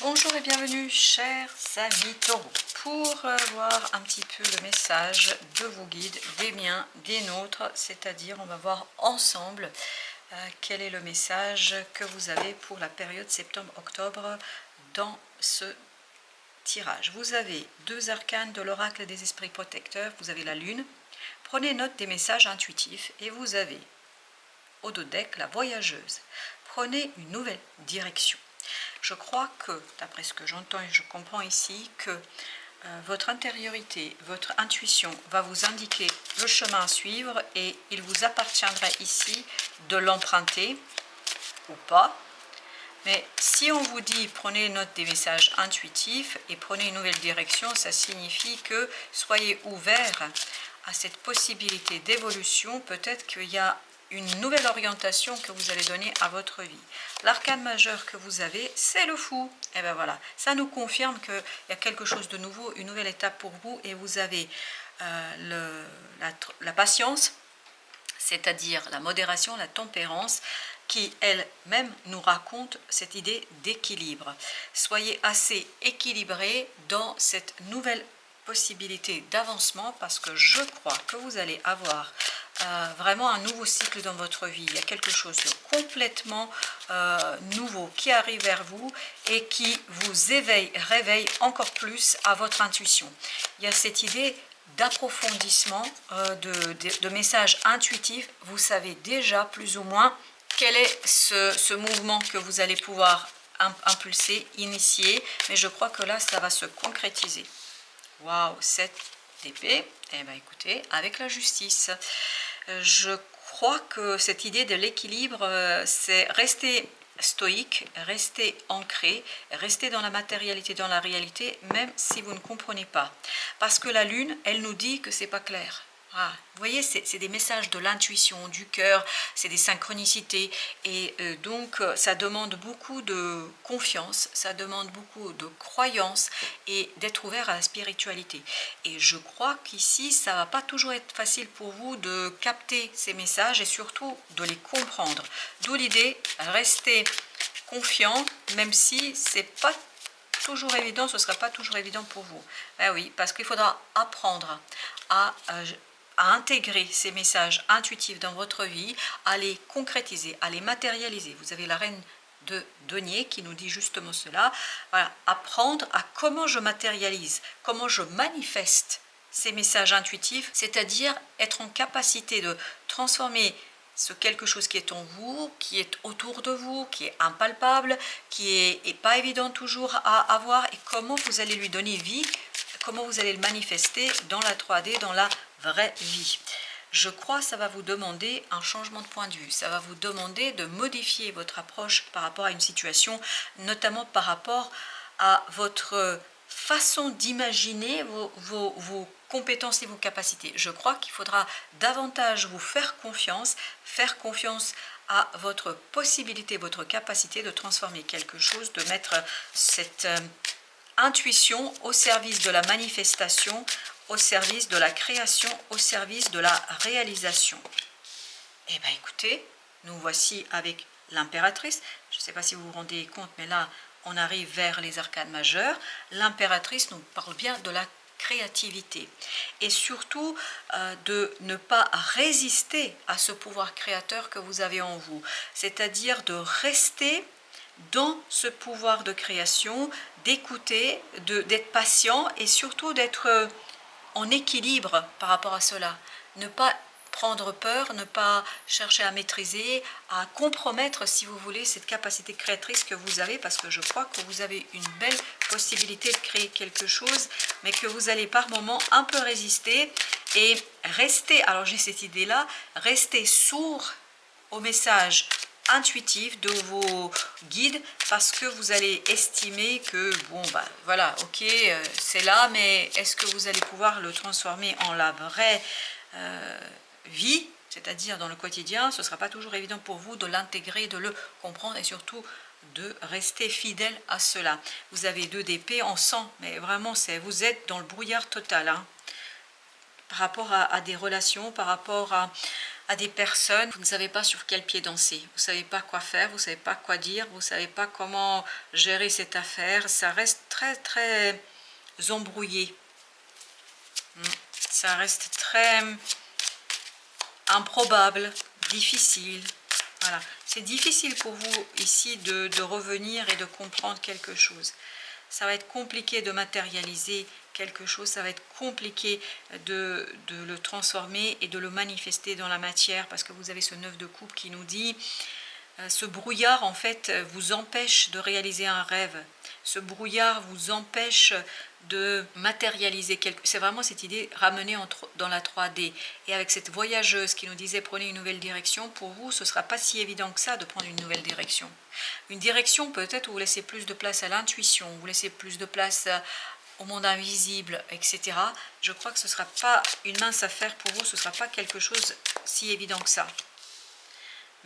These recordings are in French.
Bonjour et bienvenue chers amis taureaux pour voir un petit peu le message de vos guides, des miens, des nôtres, c'est-à-dire on va voir ensemble quel est le message que vous avez pour la période septembre-octobre dans ce tirage. Vous avez deux arcanes de l'oracle des esprits protecteurs, vous avez la lune, prenez note des messages intuitifs et vous avez au dos deck la voyageuse, prenez une nouvelle direction. Je crois que, d'après ce que j'entends et je comprends ici, que votre intériorité, votre intuition va vous indiquer le chemin à suivre et il vous appartiendra ici de l'emprunter ou pas. Mais si on vous dit prenez note des messages intuitifs et prenez une nouvelle direction, ça signifie que soyez ouvert à cette possibilité d'évolution. Peut-être qu'il y a une nouvelle orientation que vous allez donner à votre vie. L'arcane majeur que vous avez, c'est le fou. Et bien voilà, ça nous confirme qu'il y a quelque chose de nouveau, une nouvelle étape pour vous et vous avez la patience, c'est-à-dire la modération, la tempérance, qui elle-même nous raconte cette idée d'équilibre. Soyez assez équilibré dans cette nouvelle possibilité d'avancement parce que je crois que vous allez avoir vraiment un nouveau cycle dans votre vie. Il y a quelque chose de complètement nouveau qui arrive vers vous et qui vous réveille encore plus à votre intuition. Il y a cette idée d'approfondissement, de messages intuitifs. Vous savez déjà plus ou moins quel est ce mouvement que vous allez pouvoir impulser, initier, mais je crois que là, ça va se concrétiser. Waouh, 7 d'épée, eh bien écoutez, avec la justice. Je crois que cette idée de l'équilibre, c'est rester stoïque, rester ancré, rester dans la matérialité, dans la réalité, même si vous ne comprenez pas. Parce que la lune, elle nous dit que c'est pas clair. Ah, vous voyez, c'est des messages de l'intuition, du cœur, c'est des synchronicités. Et donc, ça demande beaucoup de confiance, ça demande beaucoup de croyance et d'être ouvert à la spiritualité. Et je crois qu'ici, ça ne va pas toujours être facile pour vous de capter ces messages et surtout de les comprendre. D'où l'idée, rester confiant, même si ce n'est pas toujours évident, ce ne sera pas toujours évident pour vous. Ben oui, parce qu'il faudra apprendre à intégrer ces messages intuitifs dans votre vie, à les concrétiser, à les matérialiser. Vous avez la reine de denier qui nous dit justement cela. Voilà, apprendre à comment je matérialise, comment je manifeste ces messages intuitifs, c'est-à-dire être en capacité de transformer ce quelque chose qui est en vous, qui est autour de vous, qui est impalpable, qui est pas évident toujours à avoir, et comment vous allez lui donner vie, comment vous allez le manifester dans la 3D, dans la vraie vie. Je crois que ça va vous demander un changement de point de vue, ça va vous demander de modifier votre approche par rapport à une situation, notamment par rapport à votre façon d'imaginer vos compétences et vos capacités. Je crois qu'il faudra davantage vous faire confiance à votre possibilité, votre capacité de transformer quelque chose, de mettre cette intuition au service de la manifestation, au service de la création, au service de la réalisation. Eh bien écoutez, nous voici avec l'impératrice. Je ne sais pas si vous vous rendez compte, mais là, on arrive vers les arcanes majeures. L'impératrice nous parle bien de la créativité et surtout de ne pas résister à ce pouvoir créateur que vous avez en vous. C'est-à-dire de rester dans ce pouvoir de création, d'écouter, d'être patient et surtout d'être en équilibre par rapport à cela. Ne pas prendre peur, ne pas chercher à maîtriser, à compromettre, si vous voulez, cette capacité créatrice que vous avez, parce que je crois que vous avez une belle possibilité de créer quelque chose, mais que vous allez par moments un peu résister et rester, alors j'ai cette idée-là, rester sourd au message intuitif de vos guides parce que vous allez estimer que bon bah voilà, ok, c'est là, mais est-ce que vous allez pouvoir le transformer en la vraie vie, c'est-à-dire dans le quotidien? Ce ne sera pas toujours évident pour vous de l'intégrer, de le comprendre et surtout de rester fidèle à cela. Vous avez 2 d'épée en sang, mais vraiment vous êtes dans le brouillard total, hein, par rapport à des relations, par rapport à des personnes, vous ne savez pas sur quel pied danser, vous ne savez pas quoi faire, vous ne savez pas quoi dire, vous ne savez pas comment gérer cette affaire, ça reste très très embrouillé, ça reste très improbable, difficile. Voilà, c'est difficile pour vous ici de revenir et de comprendre quelque chose. Ça va être compliqué de matérialiser quelque chose, ça va être compliqué de le transformer et de le manifester dans la matière, parce que vous avez ce 9 de coupe qui nous dit ce brouillard en fait vous empêche de réaliser un rêve, ce brouillard vous empêche de matérialiser quelque chose. C'est vraiment cette idée ramenée dans la 3D. Et avec cette voyageuse qui nous disait prenez une nouvelle direction, pour vous ce ne sera pas si évident que ça de prendre une nouvelle direction. Une direction peut-être où vous laissez plus de place à l'intuition, vous laissez plus de place au monde invisible, etc. Je crois que ce ne sera pas une mince affaire pour vous, ce ne sera pas quelque chose si évident que ça.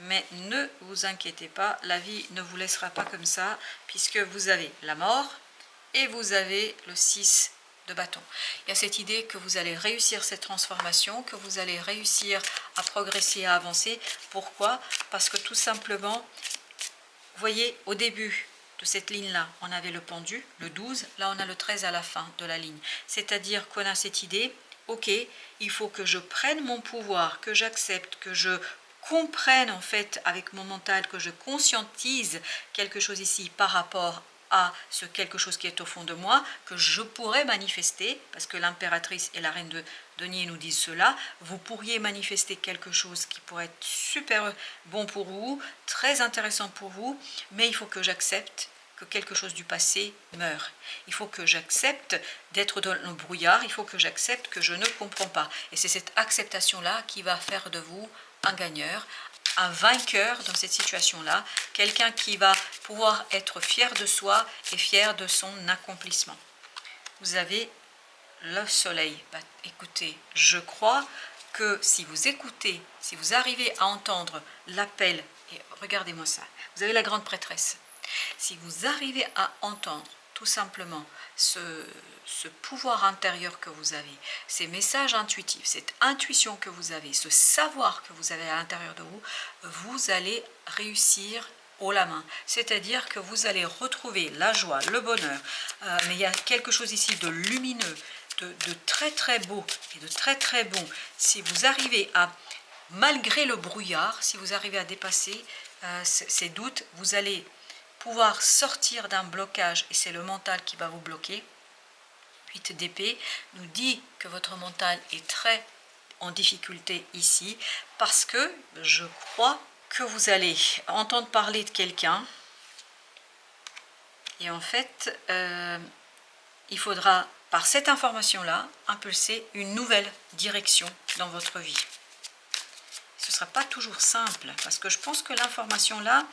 Mais ne vous inquiétez pas, la vie ne vous laissera pas comme ça, puisque vous avez la mort et vous avez le 6 de bâton. Il y a cette idée que vous allez réussir cette transformation, que vous allez réussir à progresser, à avancer. Pourquoi? Parce que tout simplement, vous voyez, au début de cette ligne-là, on avait le pendu, le 12, là on a le 13 à la fin de la ligne. C'est-à-dire qu'on a cette idée, ok, il faut que je prenne mon pouvoir, que j'accepte, que je comprenne en fait avec mon mental, que je conscientise quelque chose ici par rapport à ce quelque chose qui est au fond de moi, que je pourrais manifester, parce que l'impératrice et la reine de denier nous disent cela, vous pourriez manifester quelque chose qui pourrait être super bon pour vous, très intéressant pour vous, mais il faut que j'accepte que quelque chose du passé meure. Il faut que j'accepte d'être dans le brouillard, il faut que j'accepte que je ne comprends pas. Et c'est cette acceptation-là qui va faire de vous un gagneur, un vainqueur dans cette situation-là, quelqu'un qui va pouvoir être fier de soi et fier de son accomplissement. Vous avez le soleil. Bah, écoutez, je crois que si vous écoutez, si vous arrivez à entendre l'appel, et regardez-moi ça, vous avez la grande prêtresse, si vous arrivez à entendre tout simplement ce pouvoir intérieur que vous avez, ces messages intuitifs, cette intuition que vous avez, ce savoir que vous avez à l'intérieur de vous, vous allez réussir haut la main. C'est-à-dire que vous allez retrouver la joie, le bonheur, mais il y a quelque chose ici de lumineux, de très très beau et de très très bon. Si vous arrivez à, malgré le brouillard, si vous arrivez à dépasser ces doutes, vous allez pouvoir sortir d'un blocage, et c'est le mental qui va vous bloquer. 8 d'épée nous dit que votre mental est très en difficulté ici, parce que je crois que vous allez entendre parler de quelqu'un, et en fait, il faudra, par cette information-là, impulser une nouvelle direction dans votre vie. Ce ne sera pas toujours simple, parce que je pense que l'information-là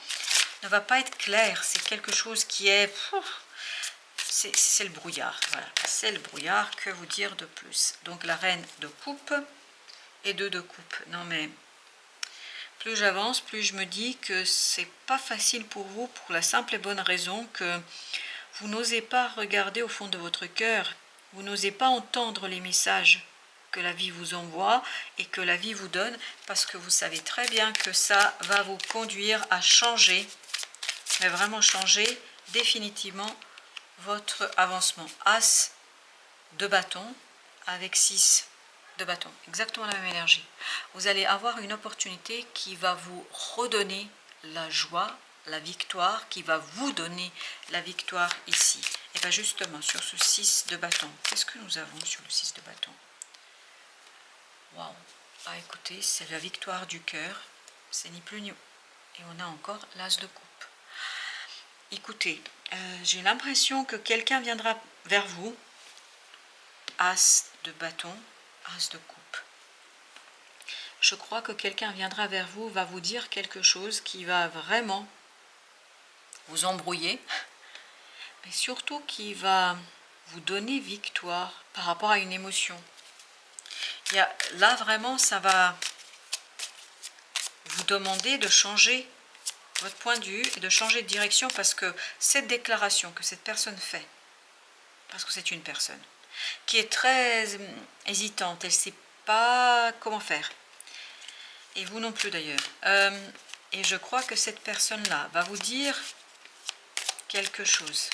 ne va pas être claire. C'est quelque chose qui est... C'est le brouillard. Voilà, c'est le brouillard. Que vous dire de plus? Donc la reine de coupe et 2 de coupe. Non mais, plus j'avance, plus je me dis que c'est pas facile pour vous, pour la simple et bonne raison que vous n'osez pas regarder au fond de votre cœur. Vous n'osez pas entendre les messages que la vie vous envoie et que la vie vous donne, parce que vous savez très bien que ça va vous conduire à changer, mais vraiment changer définitivement votre avancement. As de bâton avec 6 de bâton, exactement la même énergie. Vous allez avoir une opportunité qui va vous redonner la joie, la victoire, qui va vous donner la victoire ici. Et bien justement, sur ce 6 de bâton, qu'est-ce que nous avons sur le 6 de bâton? Waouh! Ah, écoutez, c'est la victoire du cœur, c'est ni plus ni moins. Et on a encore l'as de coupe. Écoutez, j'ai l'impression que quelqu'un viendra vers vous. As de bâton, as de coupe. Je crois que quelqu'un viendra vers vous, va vous dire quelque chose qui va vraiment vous embrouiller, mais surtout qui va vous donner victoire par rapport à une émotion. Là, vraiment, ça va vous demander de changer votre point de vue et de changer de direction, parce que cette déclaration que cette personne fait, parce que c'est une personne qui est très hésitante, elle ne sait pas comment faire. Et vous non plus d'ailleurs. Et je crois que cette personne-là va vous dire quelque chose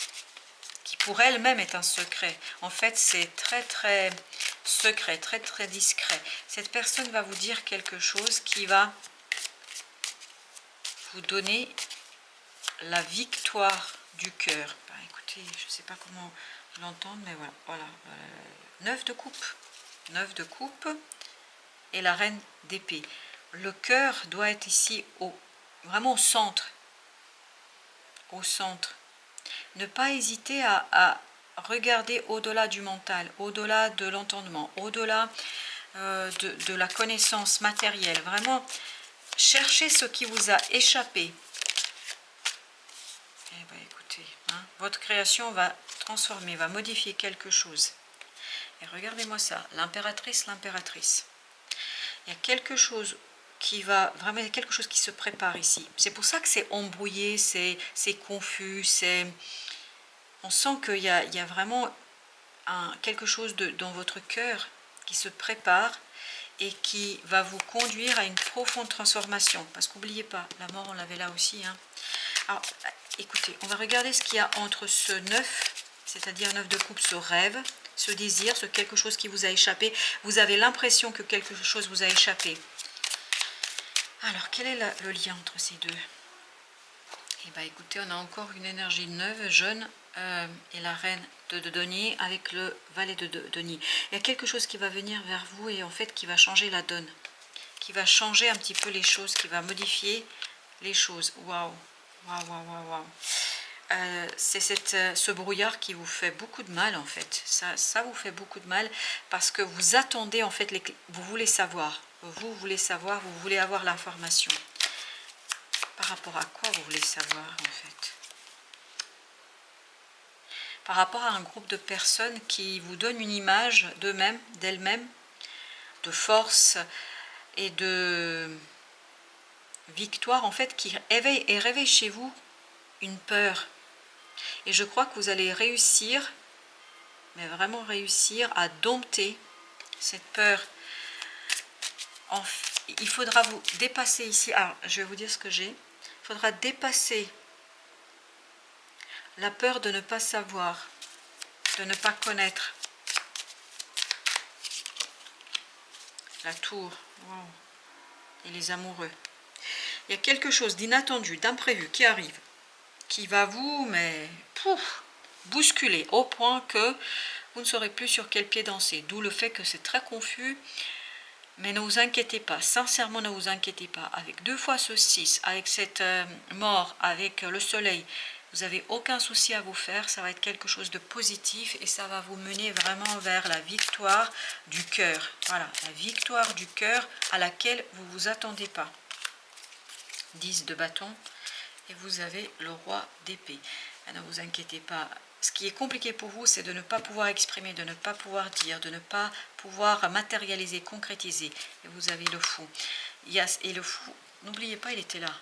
qui pour elle-même est un secret. En fait, c'est très très secret, très très discret. Cette personne va vous dire quelque chose qui va vous donner la victoire du cœur. Ben, écoutez, je ne sais pas comment l'entendre, mais voilà. 9 de coupe. 9 de coupe et la reine d'épée. Le cœur doit être ici vraiment au centre. Au centre. Ne pas hésiter à regarder au-delà du mental, au-delà de l'entendement, au-delà de la connaissance matérielle. Vraiment, cherchez ce qui vous a échappé. Eh bien, écoutez, hein, votre création va transformer, va modifier quelque chose. Et regardez-moi ça, l'impératrice, l'impératrice. Il y a quelque chose qui va, vraiment, il y a quelque chose qui se prépare ici. C'est pour ça que c'est embrouillé, c'est confus, on sent qu'il y a vraiment quelque chose dans votre cœur qui se prépare et qui va vous conduire à une profonde transformation. Parce qu'oubliez pas, la mort, on l'avait là aussi. Hein. Alors, écoutez, on va regarder ce qu'il y a entre ce 9, c'est-à-dire 9 de coupe, ce rêve, ce désir, ce quelque chose qui vous a échappé. Vous avez l'impression que quelque chose vous a échappé. Alors, quel est le lien entre ces deux? Eh bien, écoutez, on a encore une énergie neuve, jeune, et la reine de denier avec le valet de denier. Il y a quelque chose qui va venir vers vous et en fait qui va changer la donne, qui va changer un petit peu les choses, qui va modifier les choses. Waouh, waouh, waouh, waouh. C'est ce brouillard qui vous fait beaucoup de mal en fait. Ça vous fait beaucoup de mal parce que vous attendez en fait, vous voulez savoir. Vous voulez savoir, vous voulez avoir l'information. Par rapport à quoi vous voulez savoir en fait? Par rapport à un groupe de personnes qui vous donnent une image d'eux-mêmes, d'elles-mêmes, de force et de victoire, en fait, qui réveille chez vous une peur. Et je crois que vous allez réussir, mais vraiment réussir à dompter cette peur. Il faudra vous dépasser ici. Alors, je vais vous dire ce que j'ai. Il faudra dépasser la peur de ne pas savoir, de ne pas connaître. La tour, wow. Et les amoureux. Il y a quelque chose d'inattendu, d'imprévu qui arrive, qui va vous, bousculer au point que vous ne saurez plus sur quel pied danser. D'où le fait que c'est très confus. Mais ne vous inquiétez pas, sincèrement ne vous inquiétez pas. Avec 2 fois ce 6, avec cette mort, avec le soleil, vous n'avez aucun souci à vous faire. Ça va être quelque chose de positif et ça va vous mener vraiment vers la victoire du cœur. Voilà, la victoire du cœur à laquelle vous ne vous attendez pas. 10 de bâton et vous avez le roi d'épée. Ne vous inquiétez pas. Ce qui est compliqué pour vous, c'est de ne pas pouvoir exprimer, de ne pas pouvoir dire, de ne pas pouvoir matérialiser, concrétiser. Et vous avez le fou. Et le fou, n'oubliez pas, il était là.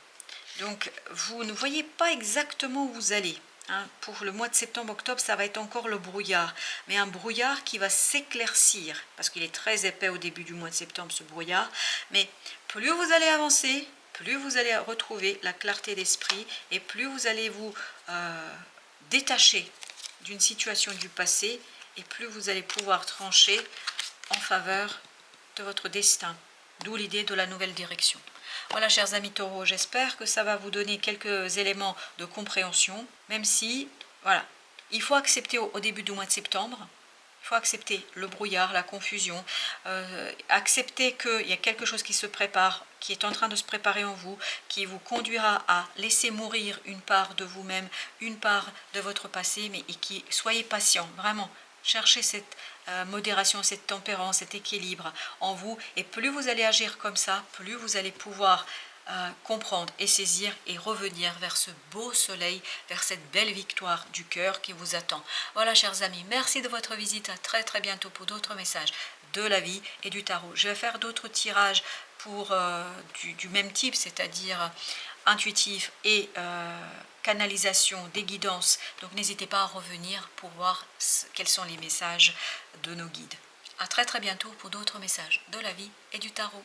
Donc, vous ne voyez pas exactement où vous allez. Hein. Pour le mois de septembre-octobre, ça va être encore le brouillard. Mais un brouillard qui va s'éclaircir. Parce qu'il est très épais au début du mois de septembre, ce brouillard. Mais plus vous allez avancer, plus vous allez retrouver la clarté d'esprit et plus vous allez vous détacher d'une situation du passé et plus vous allez pouvoir trancher en faveur de votre destin. D'où l'idée de la nouvelle direction. Voilà, chers amis taureaux, j'espère que ça va vous donner quelques éléments de compréhension, même si, voilà, il faut accepter au début du mois de septembre. Il faut accepter le brouillard, la confusion, accepter qu'il y a quelque chose qui se prépare, qui est en train de se préparer en vous, qui vous conduira à laisser mourir une part de vous-même, une part de votre passé, mais soyez patient, vraiment. Cherchez cette modération, cette tempérance, cet équilibre en vous. Et plus vous allez agir comme ça, plus vous allez pouvoir comprendre et saisir et revenir vers ce beau soleil, vers cette belle victoire du cœur qui vous attend. Voilà, chers amis, merci de votre visite. À très très bientôt pour d'autres messages de la vie et du tarot. Je vais faire d'autres tirages pour du même type, c'est-à-dire intuitif et canalisation des guidances. Donc n'hésitez pas à revenir pour voir quels sont les messages de nos guides. À très très bientôt pour d'autres messages de la vie et du tarot.